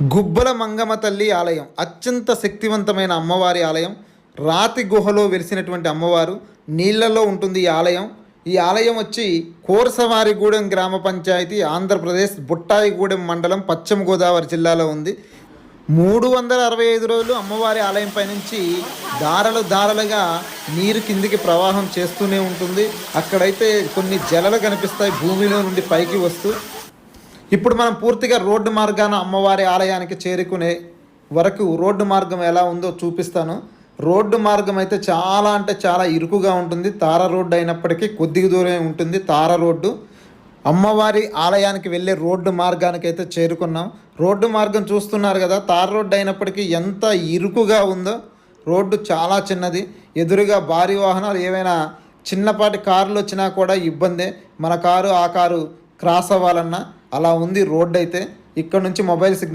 గుబ్బల మంగమ్మ తల్లి ఆలయం అత్యంత శక్తివంతమైన అమ్మవారి ఆలయం. రాతి గుహలో వెలిసినటువంటి అమ్మవారు, నీళ్లలో ఉంటుంది ఈ ఆలయం. ఈ ఆలయం వచ్చి కోరసవారిగూడెం గ్రామ పంచాయతీ, ఆంధ్రప్రదేశ్, బుట్టాయిగూడెం మండలం, పశ్చిమ గోదావరి జిల్లాలో ఉంది. 365 రోజులు అమ్మవారి ఆలయం పైనుంచి దారలుగా నీరు కిందికి ప్రవాహం చేస్తూనే ఉంటుంది. అక్కడైతే కొన్ని జలలు కనిపిస్తాయి భూమిలో నుండి పైకి వస్తూ. ఇప్పుడు మనం పూర్తిగా రోడ్డు మార్గాన అమ్మవారి ఆలయానికి చేరుకునే వరకు రోడ్డు మార్గం ఎలా ఉందో చూపిస్తాను. రోడ్డు మార్గం అయితే చాలా అంటే చాలా ఇరుకుగా ఉంటుంది. తార రోడ్డు అయినప్పటికీ కొద్దిగా దూరమే ఉంటుంది తార రోడ్డు. అమ్మవారి ఆలయానికి వెళ్ళే రోడ్డు మార్గానికి అయితే చేరుకున్నాం. రోడ్డు మార్గం చూస్తున్నారు కదా, తార రోడ్డు అయినప్పటికీ ఎంత ఇరుకుగా ఉందో. రోడ్డు చాలా చిన్నది. ఎదురుగా భారీ వాహనాలు ఏవైనా చిన్నపాటి కార్లు వచ్చినా కూడా ఇబ్బందే. మన కారు ఆ కారు క్రాస్ అవ్వాలన్నా అలా ఉంది రోడ్డు అయితే. ఇక్కడ నుంచి మొబైల్ సిగ్నల్